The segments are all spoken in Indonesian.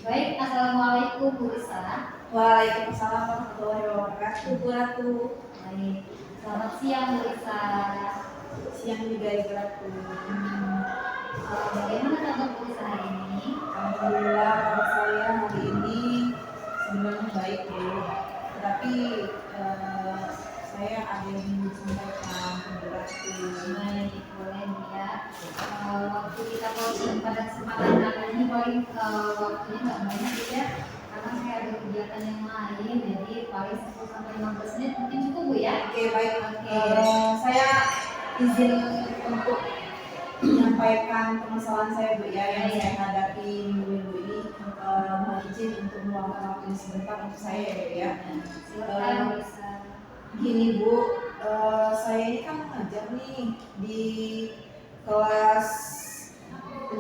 Baik, Assalamualaikum Bu Risa. Waalaikumsalam warahmatullahi wabarakatuh, Bu Ratu. Baik, selamat siang Bu Risa. Siang juga Ibu Ratu. Bagaimana kabar Bu Risa hari ini? Alhamdulillah kabar saya hari ini sebenarnya baik Bu. Tetapi saya ada yang ingin sampaikan ke Bu Ratu. Baik, boleh Bu ya. Waktu kita closing pada kesempatan kali ini paling waktunya nggak banyak Bu ya, karena saya ada kegiatan yang lain, jadi paling 10 sampai 15 menit mungkin cukup Bu ya. Oke, baik. Oke. Saya izin untuk menyampaikan permasalahan saya Bu ya, yang saya hadapi minggu ini. Mohon izin untuk meluangkan waktu ini sebentar untuk saya ya Bu ya. Silakan Bu Risa. Gini Bu, saya ini kan mengajar nih di kelas 5.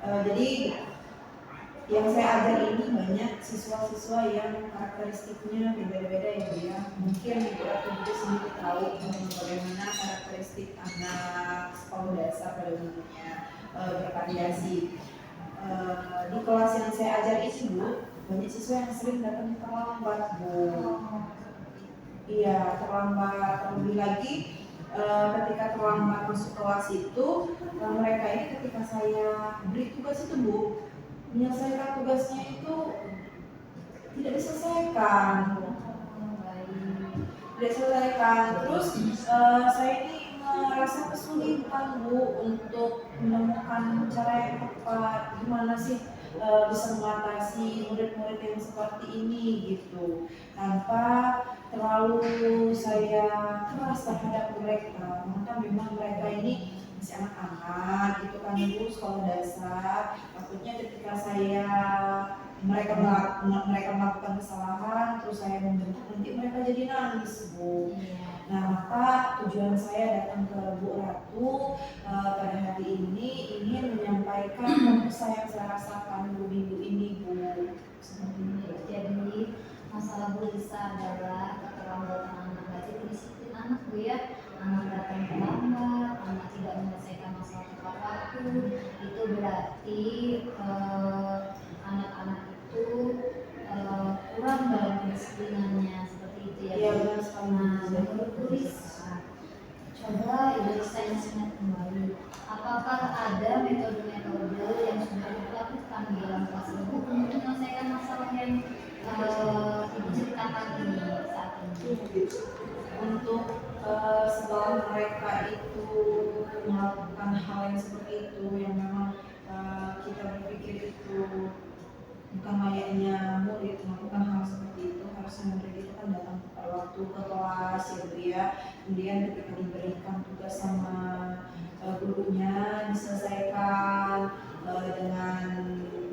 Jadi yang saya ajar ini banyak siswa-siswa yang karakteristiknya beda-beda ya Bu ya. Mungkin Ibu Ratu juga sendiri tahu bagaimana karakteristik anak sekolah dasar pada umumnya, bervariasi. Di kelas yang saya ajar ini Bu, banyak siswa yang sering datang terlambat Bu. Iya, terlambat. Terlebih lagi ketika terlambat masuk kelas itu, mereka ini ketika saya beri tugas itu Bu, menyelesaikan tugasnya itu tidak diselesaikan. Tidak diselesaikan. Terus saya ini merasa kesulitan Bu untuk menemukan cara yang tepat, gimana sih bisa mengatasi murid-murid yang seperti ini gitu, tanpa terlalu saya keras terhadap mereka. Maka memang mereka ini masih anak-anak gitu kan Bu, sekolah dasar. Takutnya ketika mereka melakukan kesalahan terus saya membentuk, nanti mereka jadi nangis Bu. Nah, maka tujuan saya datang ke Bu Ratu pada hari ini ingin menyampaikan apa yang saya rasakan minggu ini Bu. Jadi masalah Bu Risa adalah keterlambatan anak, berarti disiplin anak Bu ya. Anak datang terlambat, anak tidak menyelesaikan masalah tepat waktu, itu berarti anak-anak itu kurang dalam kedisiplinannya, seperti itu ya. Iya benar sekali. Nah, menurut Bu Risa, coba Ibu Risa ingat kembali, apakah ada metode-metode yang sudah dilakukan di dalam kelas Ibu untuk menyelesaikan masalah yang Ibu ceritakan ini saat ini? Untuk setelah mereka itu melakukan hal yang seperti itu, yang memang kita berpikir itu bukan layaknya murid melakukan hal seperti itu, harusnya murid itu kan datang tepat waktu ke kelas ya Bu ya. Kemudian ketika diberikan tugas sama gurunya diselesaikan dengan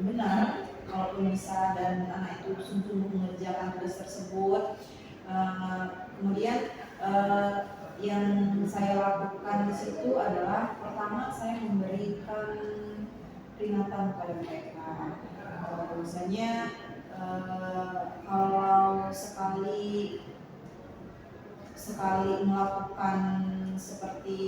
benar kalaupun bisa, dan anak itu sungguh mengerjakan tugas tersebut. Kemudian yang saya lakukan di situ adalah, pertama saya memberikan peringatan kepada mereka. Misalnya kalau sekali melakukan seperti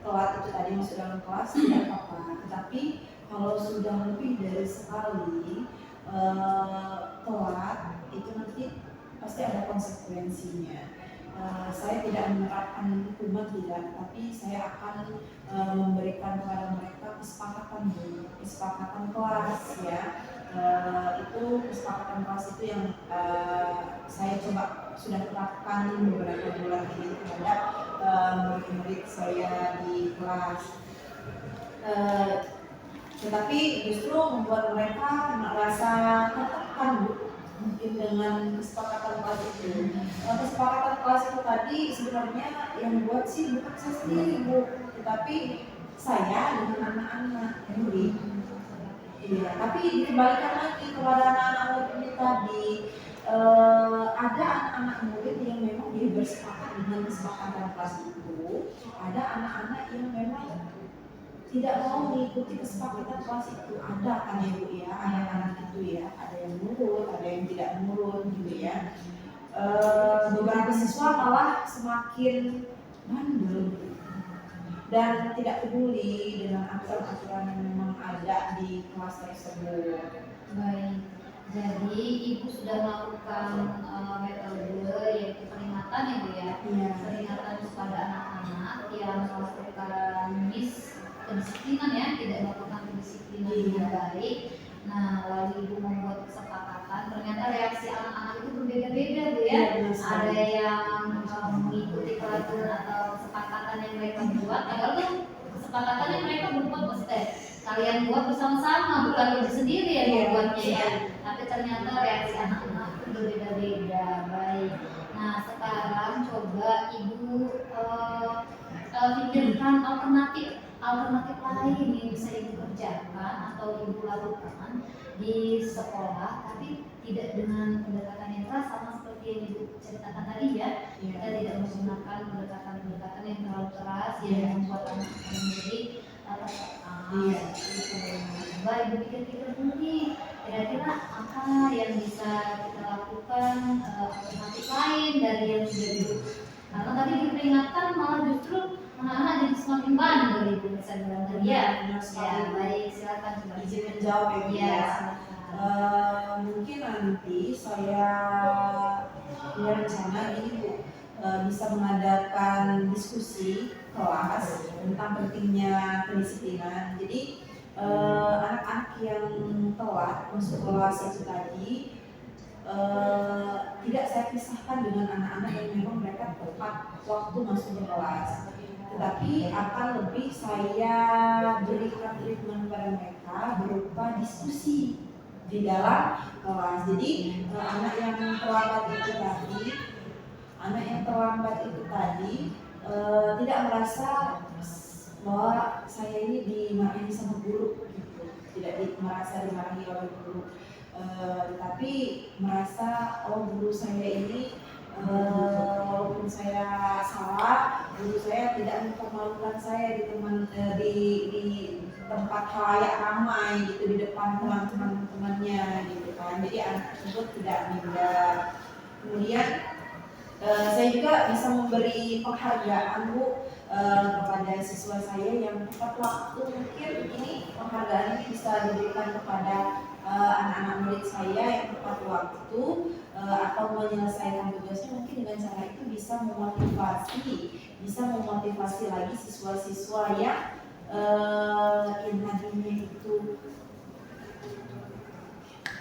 telat itu tadi masuk dalam kelas tidak apa-apa, tetapi kalau sudah lebih dari sekali telat itu nanti pasti ada konsekuensinya. Saya tidak menerapkan hukuman tidak, tapi saya akan memberikan kepada mereka kesepakatan kelas ya. Itu kesepakatan kelas itu yang saya coba sudah terapkan beberapa bulan ini terhadap murid-murid saya di kelas. Tetapi justru membuat mereka merasa tertekan mungkin dengan kesepakatan kelas itu. Kesepakatan kelas itu tadi sebenarnya yang buat sih bukan saya sendiri Bu, tetapi saya dengan anak-anak murid. Iya, tapi dikembalikan lagi kepada anak-anak murid ini tadi. Ada anak-anak murid yang memang dia bersepakat dengan kesepakatan kelas itu. Ada anak-anak yang memang tidak mau mengikuti kesepakatan kelas itu. Ada kan ya Bu ya, anak-anak itu ya, ada yang nurut, ada yang tidak nurut gitu ya. Beberapa siswa malah semakin bandel. dan tidak peduli dengan aturan-aturan yang memang ada di kelas tersebut. Baik, jadi Ibu sudah melakukan metode yaitu peringatan Ibu ya, Iya. peringatan kepada anak-anak yang melakukan kedisiplinan ya, tidak melakukan kedisiplinan yang baik. Nah, lalu Ibu membuat kesepakatan, ternyata reaksi anak-anak itu berbeda-beda Bu ya. Ada yang mengikuti peraturan atau kesepakatan yang mereka buat, padahal kan kesepakatan yang mereka buat maksudnya kalian buat bersama-sama, bukan Ibu sendiri yang membuatnya ya. Tapi ternyata reaksi anak-anak itu berbeda-beda. Baik. Nah, sekarang coba Ibu pikirkan alternatif lain yang bisa Ibu kerjakan atau Ibu lakukan di sekolah, tapi tidak dengan pendekatan yang keras sama seperti yang Ibu ceritakan tadi ya. Kita tidak menggunakan pendekatan yang terlalu keras yang membuat anak menjadi coba Ibu pikir-pikir dulu nih, kira-kira apa yang bisa kita lakukan alternatif lain dari yang sudah Ibu. Karena tadi diperingatkan malah justru anak-anak jadi semakin bandel Ibu bisa bilang tadi ya. Ya baik, silakan coba Izin menjawab ya Bu ya. Mungkin nanti saya punya rencana ini Bu, bisa mengadakan diskusi kelas tentang pentingnya kedisiplinan. Jadi anak-anak yang telat masuk kelas itu tadi tidak saya pisahkan dengan anak-anak yang memang mereka tepat waktu masuk ke kelas, tetapi akan lebih saya berikan treatment pada mereka berupa diskusi di dalam kelas. Jadi anak yang terlambat itu tadi tidak merasa bahwa saya ini dimarahi sama guru gitu. Tidak merasa dimarahi oleh guru, tetapi merasa guru saya ini walaupun saya salah, guru saya tidak mempermalukan saya di tempat halayak ramai gitu, di depan teman-temannya gitu kan. Jadi anak tersebut tidak minder. Kemudian saya juga bisa memberi penghargaan Bu kepada siswa saya yang tepat waktu. Mungkin ini penghargaan ini bisa diberikan kepada anak-anak murid saya yang tepat waktu atau menyelesaikan tugasnya. Mungkin dengan cara itu bisa memotivasi lagi siswa-siswa yang tadinya itu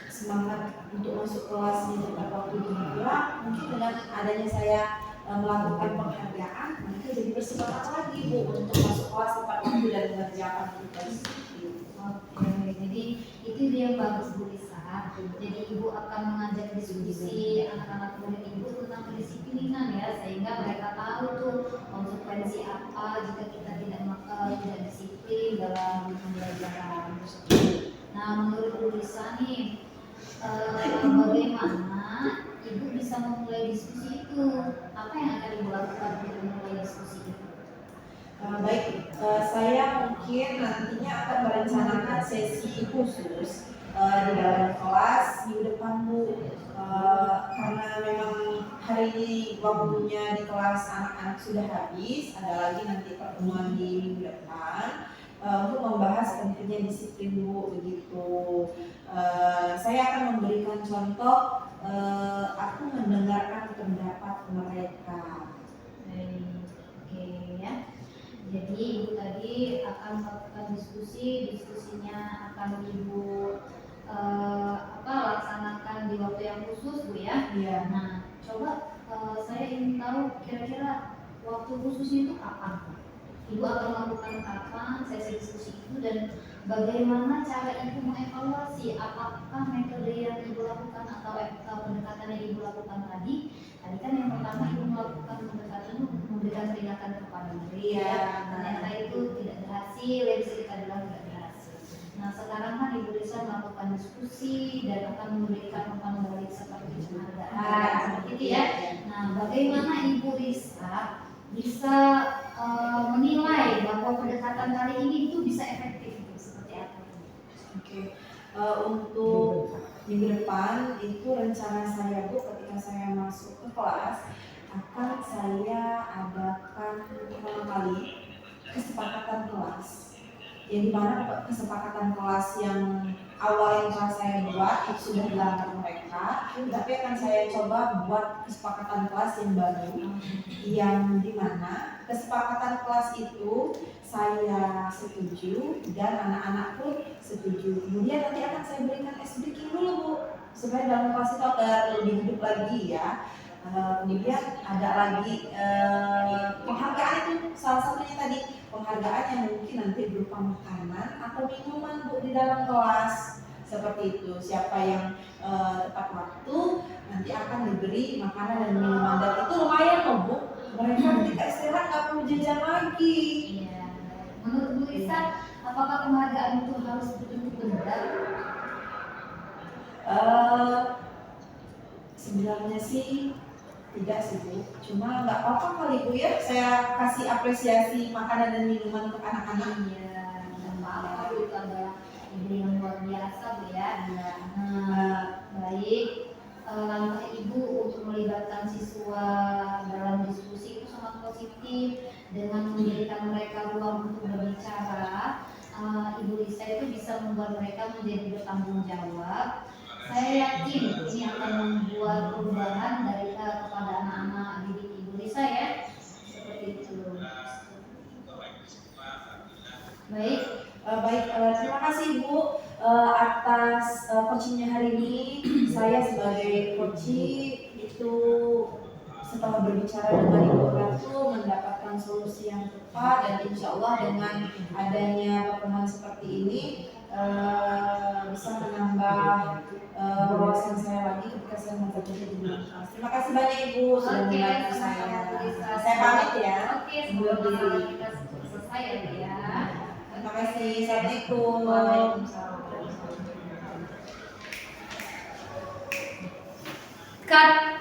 semangat untuk masuk kelasnya tepat waktu pulang. Mungkin dengan adanya saya melakukan penghargaan, mereka jadi bersemangat lagi Bu untuk masuk kelas tepat waktu dan mengerjakan tugas. Oke, jadi itu dia yang bagus Bu Lisa. Jadi Ibu akan mengajak diskusi anak-anak murid Ibu tentang kedisiplinan ya, sehingga mereka tahu tuh konsekuensi apa jika kita tidak disiplin dalam pembelajaran tersebut. Nah, menurut Bu Lisa nih, bagaimana Ibu bisa memulai diskusi itu? Apa yang akan Ibu lakukan untuk memulai diskusi itu? Baik, saya mungkin nantinya akan merencanakan sesi khusus di dalam kelas minggu depan Bu, karena memang hari ini waktunya di kelas anak-anak sudah habis, ada lagi nanti pertemuan di minggu depan untuk membahas pentingnya disiplin Bu begitu. Saya akan memberikan contoh, aku mendengarkan pendapat mereka. Oke ya. Jadi Ibu tadi akan melakukan diskusinya akan Ibu laksanakan di waktu yang khusus Bu ya. Iya. Nah, coba saya ingin tahu kira-kira waktu khususnya itu kapan? Ibu akan melakukan kapan sesi diskusi itu, dan bagaimana cara Ibu mengevaluasi apakah metode yang Ibu lakukan atau pendekatan yang Ibu lakukan tadi kan yang pertama Ibu melakukan pendekatan untuk memberikan peringatan kepada murid ternyata itu tidak berhasil, ya bisa kita bilang tidak berhasil. Nah, sekarang kan Ibu Lisa melakukan diskusi dan akan memberikan umpan balik seperti penghargaan seperti itu ya. Nah, bagaimana Ibu Lisa bisa menilai bahwa pendekatan kali ini itu bisa efektif, seperti apa? Oke. Untuk minggu depan itu rencana saya Bu, ketika saya masuk ke kelas akan saya adakan pertama kali kesepakatan kelas. Yang dimana kesepakatan kelas yang awal yang telah saya buat itu sudah dilanggar mereka, tapi akan saya coba buat kesepakatan kelas yang baru, yang dimana kesepakatan kelas itu saya setuju dan anak-anak pun setuju. Kemudian nanti akan saya berikan ice breaking dulu Bu, supaya dalam kelas itu agar lebih hidup lagi ya. Kemudian ada lagi penghargaan, itu salah satunya tadi penghargaan yang mungkin nanti berupa makanan atau minuman Bu di dalam kelas seperti itu. Siapa yang tepat waktu nanti akan diberi makanan dan minuman, dan itu lumayan loh Bu. Mereka ketika istirahat nggak perlu jajan lagi. Iya. Menurut Bu Lisa, apakah penghargaan itu harus betul-betul benar? Sebenarnya sih tidak sih Bu, cuma nggak apa-apa kali Bu ya, saya kasih apresiasi makanan dan minuman untuk anak-anak. Iya, nggak apa-apa Bu, itu adalah ide yang luar biasa Bu ya. Ya. Baik, langkah Ibu untuk melibatkan siswa dalam diskusi itu sangat positif dengan memberikan mereka ruang untuk berbicara. Ibu Lisa itu bisa membuat mereka menjadi bertanggung jawab. Saya yakin ini akan membuat perubahan dari kepada anak-anak didik Ibu Lisa ya, seperti itu. Baik, Terima kasih Bu atas coachingnya hari ini. Saya sebagai coaching itu setelah berbicara dengan Ibu Ratu mendapatkan solusi yang tepat, dan insya Allah dengan adanya pertemuan seperti ini bisa menambah wawasan saya lagi ketika saya memperbaiki di dalam kelas. Terima kasih banyak Ibu sudah membantu saya. Saya pamit ya. Oke, semoga masalah kita selesai ya. Terima kasih. Assalamualaikum. Waalaikumsalam. Cut.